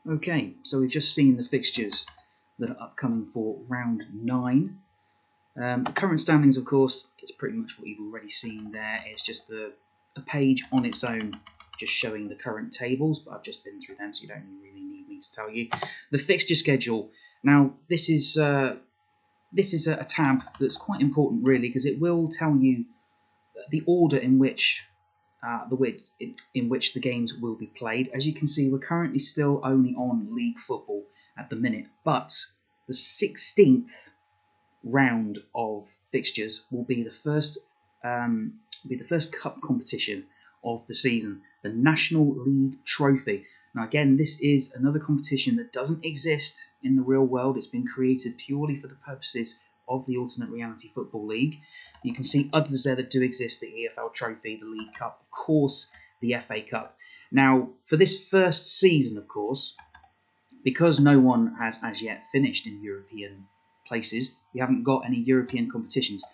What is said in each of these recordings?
Okay, so we've just seen the fixtures that are upcoming for round 9. The current standings, of course, it's pretty much what you've already seen there. It's just a page on its own, just showing the current tables, but I've just been through them, so you don't really need me to tell you. The fixture schedule. Now, this is a tab that's quite important, really, because it will tell you the order in which the games will be played. As you can see, we're currently still only on league football at the minute, but the 16th round of fixtures will be the first cup competition of the season, the National League Trophy. Now again, this is another competition that doesn't exist in the real world. It's been created purely for the purposes of the Alternate Reality Football League. You can see others there that do exist: the EFL Trophy, the League Cup, of course, the FA Cup. Now, for this first season, of course, because no one has as yet finished in European places, we haven't got any European competitions.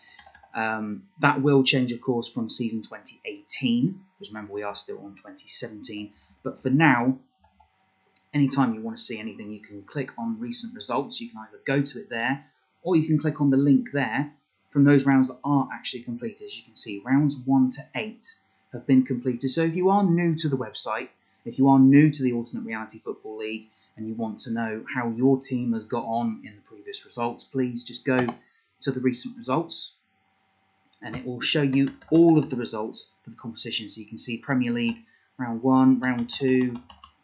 That will change, of course, from season 2018, because remember, we are still on 2017. But for now, anytime you want to see anything, you can click on recent results. You can either go to it there, or you can click on the link there from those rounds that are actually completed. As you can see, rounds 1 to 8 have been completed. So if you are new to the website, if you are new to the Alternate Reality Football League, and you want to know how your team has got on in the previous results, please just go to the recent results, and it will show you all of the results for the competition. So you can see Premier League, round 1, round 2,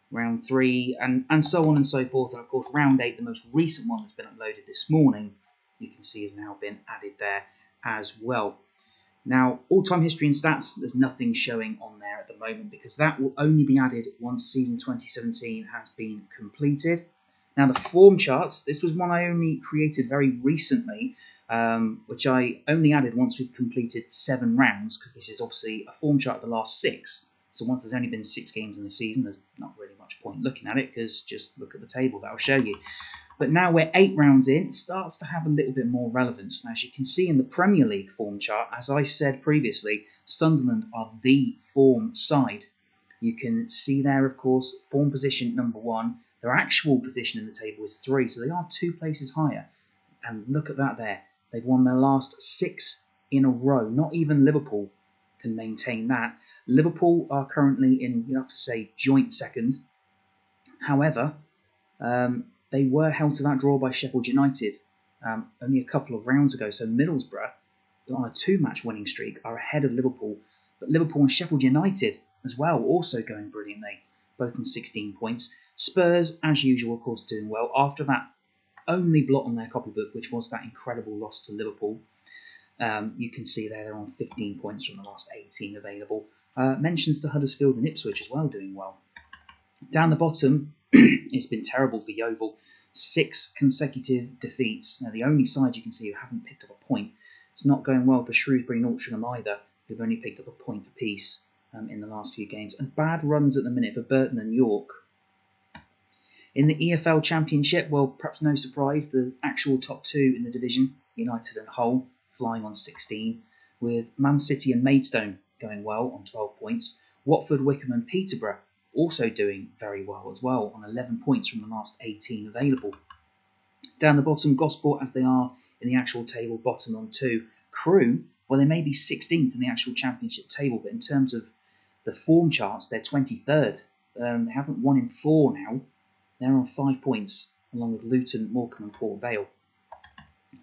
round 3, and so on and so forth. And of course, round 8, the most recent one that's been uploaded this morning, you can see has now been added there as well. Now, all-time history and stats, there's nothing showing on there at the moment, because that will only be added once season 2017 has been completed. Now, the form charts, this was one I only created very recently, which I only added once we've completed 7 rounds, because this is obviously a form chart of the last 6. So once there's only been 6 games in the season, there's not really much point looking at it, because just look at the table, that'll show you. But now we're 8 rounds in, it starts to have a little bit more relevance. Now, as you can see in the Premier League form chart, as I said previously, Sunderland are the form side. You can see there, of course, form position number 1. Their actual position in the table is 3, so they are 2 places higher. And look at that there. They've won their last 6 in a row. Not even Liverpool can maintain that. Liverpool are currently in, you have to say, joint second. However, they were held to that draw by Sheffield United only a couple of rounds ago. So Middlesbrough, on a 2-match winning streak, are ahead of Liverpool. But Liverpool and Sheffield United as well, also going brilliantly, both on 16 points. Spurs, as usual, of course, doing well after that only blot on their copybook, which was that incredible loss to Liverpool. You can see there they're on 15 points from the last 18 available. Mentions to Huddersfield and Ipswich as well, doing well. Down the bottom, it's been terrible for Yeovil. 6 consecutive defeats. Now, the only side you can see who haven't picked up a point. It's not going well for Shrewsbury and Altrincham either, who've only picked up a point apiece in the last few games. And bad runs at the minute for Burton and York. In the EFL Championship, well, perhaps no surprise, the actual top 2 in the division, United and Hull, flying on 16, with Man City and Maidstone going well on 12 points. Watford, Wycombe and Peterborough also doing very well as well, on 11 points from the last 18 available. Down the bottom, Gosport, as they are in the actual table, bottom on 2. Crewe, well, they may be 16th in the actual championship table, but in terms of the form charts, they're 23rd. They haven't won in 4 now. They're on 5 points, along with Luton, Morecambe and Port Vale.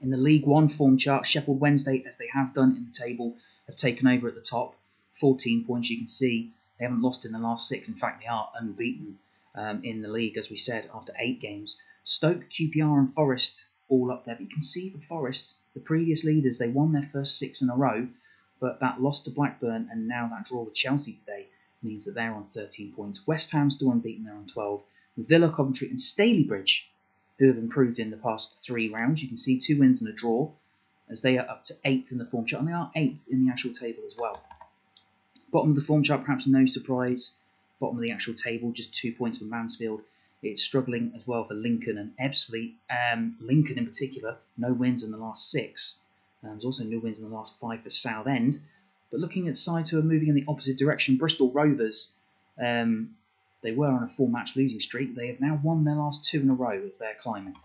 In the League One form chart, Sheffield Wednesday, as they have done in the table, have taken over at the top. 14 points, you can see. They haven't lost in the last 6. In fact, they are unbeaten in the league, as we said, after 8 games. Stoke, QPR and Forest all up there. But you can see for Forest, the previous leaders, they won their first 6 in a row. But that loss to Blackburn and now that draw with Chelsea today means that they're on 13 points. West Ham still unbeaten, they're on 12. Villa, Coventry and Stalybridge, who have improved in the past 3 rounds. You can see 2 wins and a draw, as they are up to 8th in the form chart. And they are 8th in the actual table as well. Bottom of the form chart, perhaps no surprise. Bottom of the actual table, just 2 points for Mansfield. It's struggling as well for Lincoln and Ebbsfleet. Lincoln in particular, no wins in the last 6. There's also no wins in the last 5 for Southend. But looking at sides who are moving in the opposite direction, Bristol Rovers, They were on a 4-match losing streak. They have now won their last 2 in a row as they're climbing.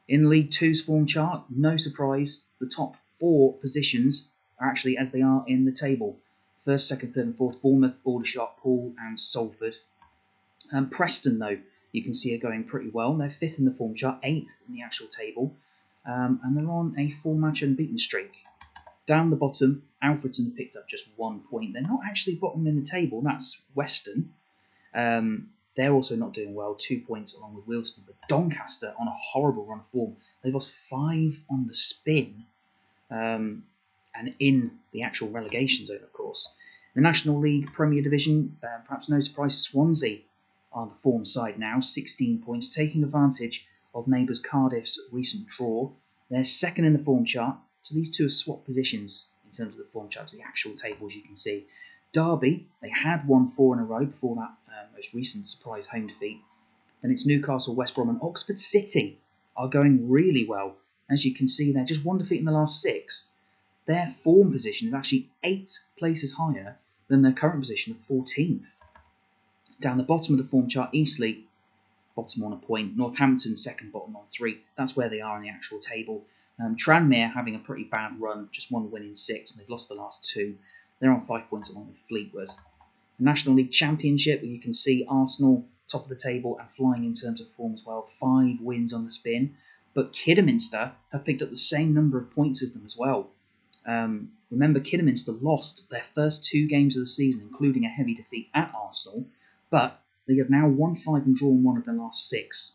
In League Two's form chart, no surprise, the top 4 positions are actually as they are in the table. First, second, third and fourth, Bournemouth, Aldershot, Poole and Salford. Preston, though, you can see are going pretty well. They're 5th in the form chart, 8th in the actual table, and they're on a 4-match unbeaten streak. Down the bottom, Alfreton picked up just 1 point. They're not actually bottom in the table, that's Western. They're also not doing well, 2 points along with Wilson. But Doncaster on a horrible run of form. They've lost 5 on the spin and in the actual relegation zone, of course. The National League Premier Division, perhaps no surprise, Swansea are the form side now, 16 points, taking advantage of neighbours Cardiff's recent draw. They're 2nd in the form chart, so these two have swapped positions in terms of the form chart to the actual table, as you can see. Derby, they had won 4 in a row before that most recent surprise home defeat. Then it's Newcastle, West Brom and Oxford City are going really well. As you can see, they're just 1 defeat in the last 6. Their form position is actually 8 places higher than their current position of 14th. Down the bottom of the form chart, Eastleigh, bottom on a point. Northampton, 2nd, bottom on 3. That's where they are in the actual table. Tranmere having a pretty bad run, just 1 win in 6, and they've lost the last 2. They're on 5 points along with Fleetwood. The National League Championship, you can see Arsenal top of the table and flying in terms of form as well. 5 wins on the spin. But Kidderminster have picked up the same number of points as them as well. Remember, Kidderminster lost their first 2 games of the season, including a heavy defeat at Arsenal. But they have now won 5 and drawn 1 of their last 6.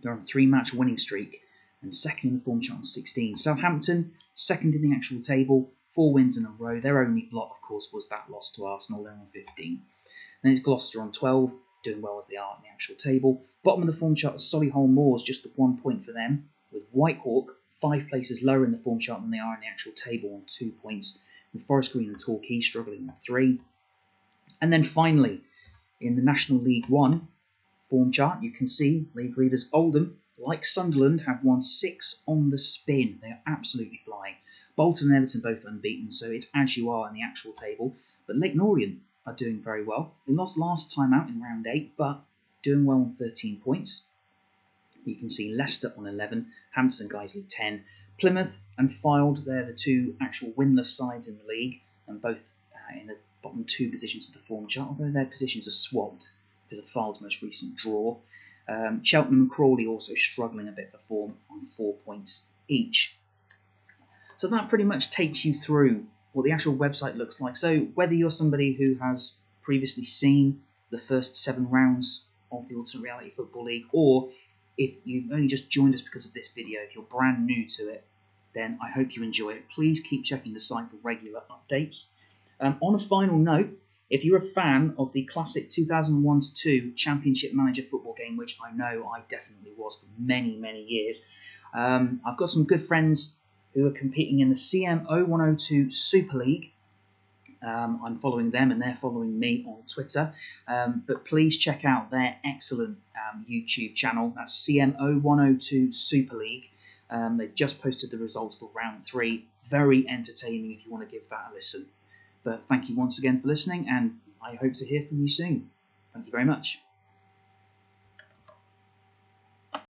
They're on a 3-match winning streak and 2nd in the form chart on 16. Southampton, 2nd in the actual table. 4 wins in a row. Their only blot, of course, was that loss to Arsenal. They're on 15. Then it's Gloucester on 12, doing well as they are in the actual table. Bottom of the form chart is Solihull Moors, just 1 point for them, with Whitehawk 5 places lower in the form chart than they are in the actual table on 2 points, with Forest Green and Torquay struggling on 3. And then finally, in the National League 1 form chart, you can see league leaders Oldham, like Sunderland, have won 6 on the spin. They are absolutely flying. Bolton and Everton both unbeaten, so it's as you are in the actual table. But Leyton Orient are doing very well. They lost last time out in round 8, but doing well on 13 points. You can see Leicester on 11, Hampton and Guiseley 10. Plymouth and Fylde, they're the 2 actual winless sides in the league, and both in the bottom 2 positions of the form chart, although their positions are swapped because of Fylde's most recent draw. Cheltenham and Crawley also struggling a bit for form on 4 points each. So that pretty much takes you through what the actual website looks like. So whether you're somebody who has previously seen the first 7 rounds of the Ultimate Reality Football League, or if you've only just joined us because of this video, if you're brand new to it, then I hope you enjoy it. Please keep checking the site for regular updates. On a final note, if you're a fan of the classic 2001-2 Championship Manager football game, which I know I definitely was for many, many years, I've got some good friends who are competing in the CM0102 Super League. I'm following them and they're following me on Twitter. But please check out their excellent YouTube channel. That's CM0102 Super League. They've just posted the results for round 3. Very entertaining if you want to give that a listen. But thank you once again for listening, and I hope to hear from you soon. Thank you very much.